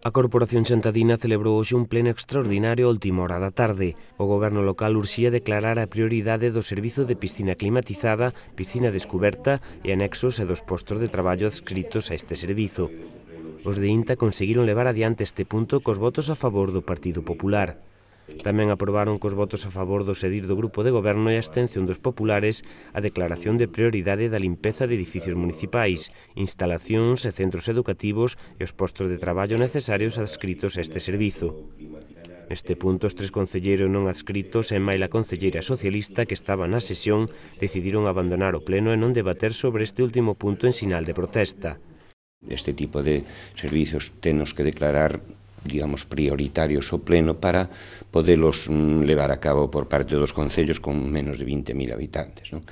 A Corporación Xantadina celebrou hoxe un pleno extraordinario a última hora da tarde. O goberno local urxía declarar a prioridade do servizo de piscina climatizada, piscina descuberta e anexos e dos postos de traballo adscritos a este servizo. Os de INTA conseguiron levar adiante este punto cos votos a favor do Partido Popular. Tamén aprobaron cos votos a favor do sedir do grupo de goberno e a abstención dos populares a declaración de prioridade da limpeza de edificios municipais, instalacións e centros educativos e os postos de traballo necesarios adscritos a este servizo. Neste punto, os tres concelleiros non adscritos e máis a concelleira socialista que estaba na sesión decidiron abandonar o pleno e non debater sobre este último punto en sinal de protesta. Este tipo de servizos tenos que declarar, digamos, prioritarios ao pleno para podelos levar a cabo por parte dos concellos con menos de 20.000 habitantes, non?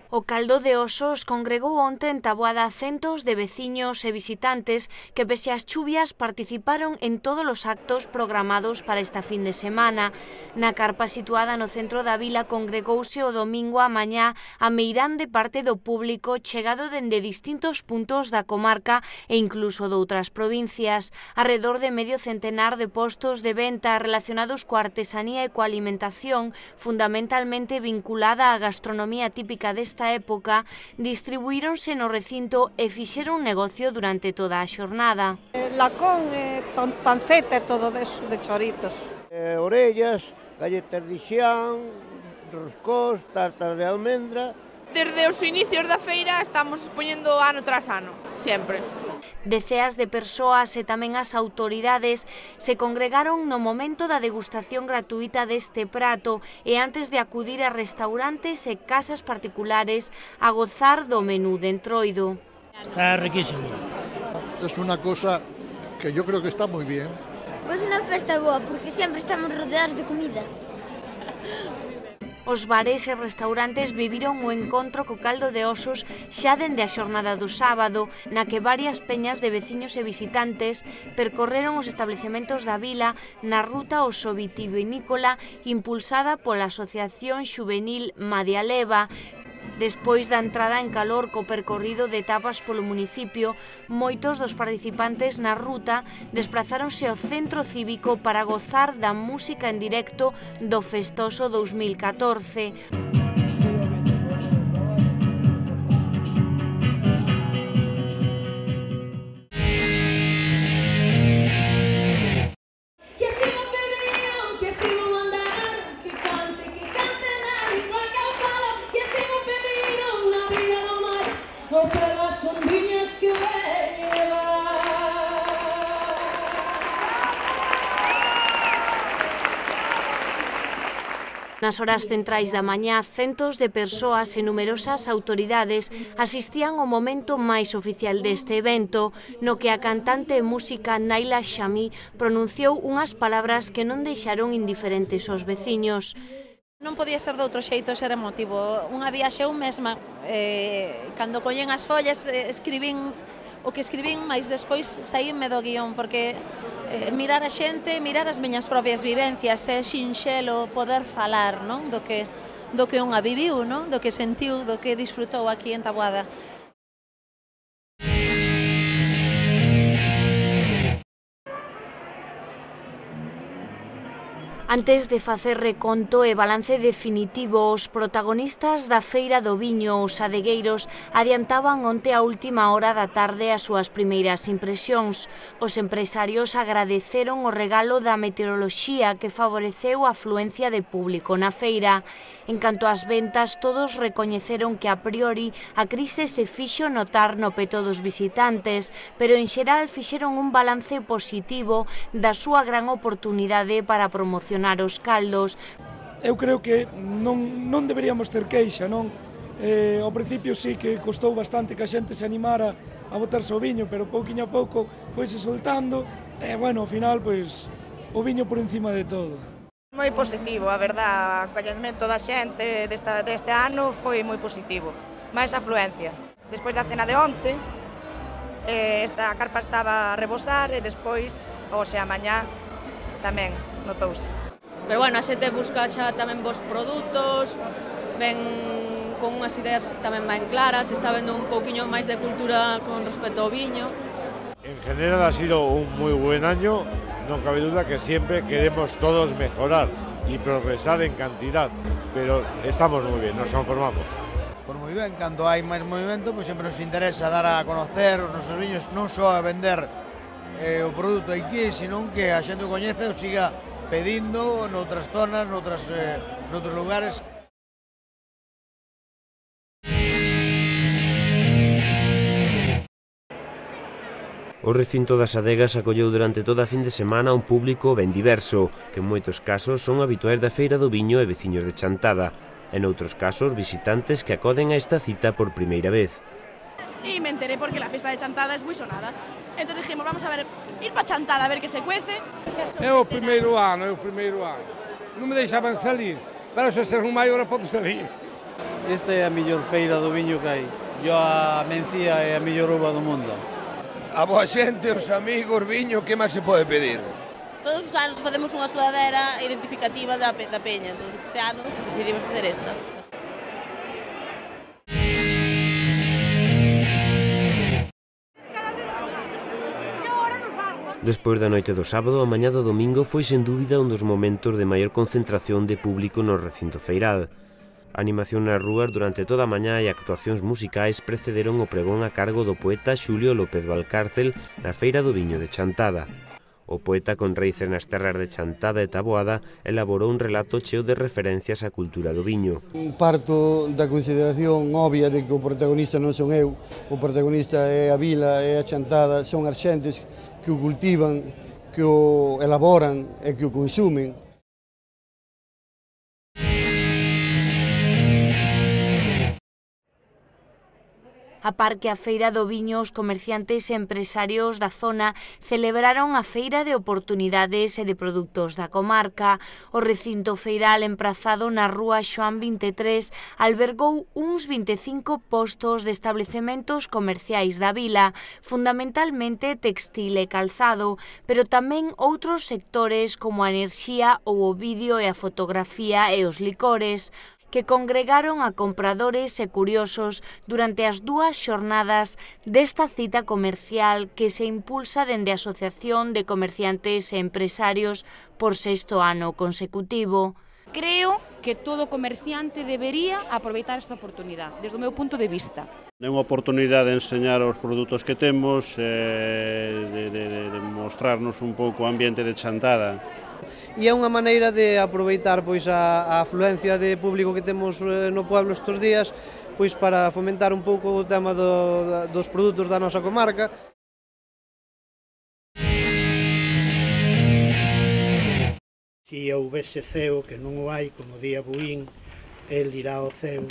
O Caldo de Osos congregou onte en Taboada a centos de veciños e visitantes que, pese ás chuvias, participaron en todos os actos programados para esta fin de semana. Na carpa situada no centro da vila congregouse o domingo á mañá a meirande parte do público chegado dende distintos puntos da comarca e incluso doutras provincias. Arredor de medio centenar de postos de venta relacionados coa artesanía e coa alimentación, fundamentalmente vinculada á gastronomía típica desta época, distribuíronse no recinto e fixeron negocio durante toda a xornada. Lacón, panceta e todo deso, de choritos. Orellas, galletas de xián, roscós, tartas de almendra. Desde os inicios da feira estamos poñendo ano tras ano, sempre. Deceas de persoas e tamén as autoridades se congregaron no momento da degustación gratuita deste prato e antes de acudir a restaurantes e casas particulares a gozar do menú de entroido. Está riquísimo. Es una cosa que yo creo que está muy bien. Pues una festa boa, porque sempre estamos rodeados de comida. Os bares e restaurantes viviron o encontro co Caldo de Osos xa dende a xornada do sábado, na que varias peñas de veciños e visitantes percorreron os establecementos da vila na ruta oso-vitivinícola impulsada pola Asociación Xuvenil Madialeva. Despois da entrada en calor co percorrido de etapas polo municipio, moitos dos participantes na ruta desplazáronse ao centro cívico para gozar da música en directo do festoso 2014. Nas horas centrais da mañá, centos de persoas e numerosas autoridades asistían ao momento máis oficial deste evento, no que a cantante e música Naila Xami pronunciou unhas palabras que non deixaron indiferentes aos veciños. Non podía ser de outro xeito ser emotivo. Unha viaxe eu mesma, cando collen as follas, escribín o que escribín, mas despois saínme do guión, porque mirar a xente, mirar as miñas propias vivencias, é sinxelo poder falar, non? Do que unha viviu, non? Do que sentiu, do que disfrutou aquí en Taboada. Antes de facer reconto e balance definitivo, os protagonistas da Feira do Viño, os adegueiros, adiantaban onte a última hora da tarde as súas primeiras impresións. Os empresarios agradeceron o regalo da meteoroloxía que favoreceu a afluencia de público na feira. En canto ás ventas, todos recoñeceron que a priori a crise se fixo notar no peto dos visitantes, pero en xeral fixeron un balance positivo da súa gran oportunidade para promocionar os caldos. Eu creo que non deberíamos ter queixa, non? Ao principio sí que costou bastante que a xente se animara a botarse o viño, pero pouquiño a pouco foise soltando e, bueno, ao final, pois, o viño por encima de todo. Moi positivo, a verdad, o acollemento da xente deste ano foi moi positivo. máis afluencia. Despois da cena de onte, esta carpa estaba a rebosar e despois, hoxe a mañá, tamén notouse. Pero bueno, a xente busca xa tamén vos produtos, ven con unhas ideas tamén máis claras, está vendo un pouquiño máis de cultura con respecto ao viño. En general ha sido un muy buen año, no cabe duda que siempre queremos todos mejorar y progresar en cantidad, pero estamos muy bien, nos conformamos. Pues moi ben, cando hai máis movimento, pois sempre nos interesa dar a conocer os nosos viños, non só a vender o produto aquí, senón que a xente o coñece o siga pedindo noutras zonas, noutros lugares. O recinto das Adegas acolleu durante toda a fin de semana un público ben diverso, que en moitos casos son habituais da Feira do Viño e veciños de Chantada, en outros casos visitantes que acoden a esta cita por primeira vez. Y me enteré porque la fiesta de Chantada es muy sonada. Entonces dijimos, vamos a ver, ir para Chantada a ver que se cuece. É o primeiro ano. Non me deixaban salir, pero se ser un maior podo salir. Esta é a mellor feira do viño que hai. Yo a Mencía é a mellor uva do mundo. A boa xente, os amigos, viño, que máis se pode pedir? Todos os anos facemos unha sudadera identificativa da peña, entón este ano decidimos facer esta. Despois da noite do sábado, a mañá do domingo foi sen dúbida un dos momentos de maior concentración de público no recinto feiral. A animación nas rúas durante toda a mañá e actuacións musicais precederon o pregón a cargo do poeta Xulio López Valcárcel na Feira do Viño de Chantada. O poeta, con raíces nas terras de Chantada e Taboada, elaborou un relato cheo de referencias á cultura do viño. Parto da consideración obvia de que o protagonista non son eu, o protagonista é a vila, é a Chantada, son as xentes que o cultivan, que o elaboran e que o consumen. A par que a Feira do Viño, os comerciantes e empresarios da zona celebraron a Feira de Oportunidades e de Produtos da comarca. O recinto feiral emprazado na rúa Xoán 23 albergou uns 25 postos de establecementos comerciais da vila, fundamentalmente textil e calzado, pero tamén outros sectores como a enerxía ou o vídeo e a fotografía e os licores, que congregaron a compradores e curiosos durante as dúas xornadas desta cita comercial que se impulsa dende a Asociación de Comerciantes e Empresarios por 6º ano consecutivo. Creo que todo comerciante debería aproveitar esta oportunidade, desde o meu punto de vista. É unha oportunidade de enseñar os produtos que temos, de mostrarnos un pouco o ambiente de Chantada. E é unha maneira de aproveitar pois a afluencia de público que temos no pueblo estes días pois para fomentar un pouco o tema dos produtos da nosa comarca. Si houvese ceo, que non o hai, como día Buín, el irá ao ceo.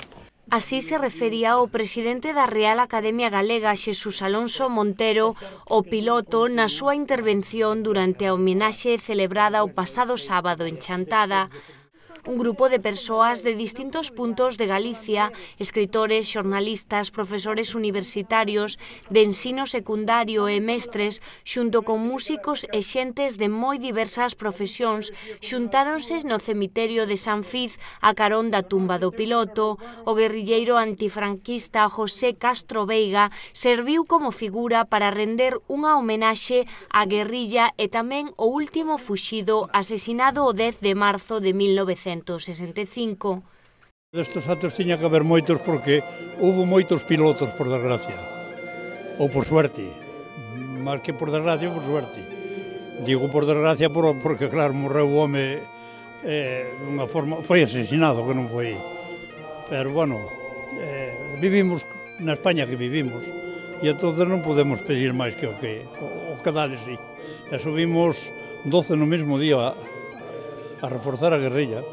Así se refería o presidente da Real Academia Galega, Xesús Alonso Montero, o piloto na súa intervención durante a homenaxe celebrada o pasado sábado en Chantada. Un grupo de persoas de distintos puntos de Galicia, escritores, xornalistas, profesores universitarios, de ensino secundario e mestres, xunto con músicos e xentes de moi diversas profesións, xuntáronse no cemiterio de San Fiz a carón da tumba do piloto. O guerrilleiro antifranquista José Castro Veiga serviu como figura para render unha homenaxe á guerrilla e tamén o último fuxido asesinado o 10 de marzo de 1965. Destes actos tiña que haber moitos porque houve moitos pilotos, por desgracia, ou por suerte, máis que por desgracia, por suerte. Digo por desgracia porque, claro, morreu o home dunha forma, foi asesinado, que non foi. Pero, bueno, vivimos na España que vivimos e entón non podemos pedir máis que o que dá de sí. E subimos 12 no mesmo día a reforzar a guerrilla.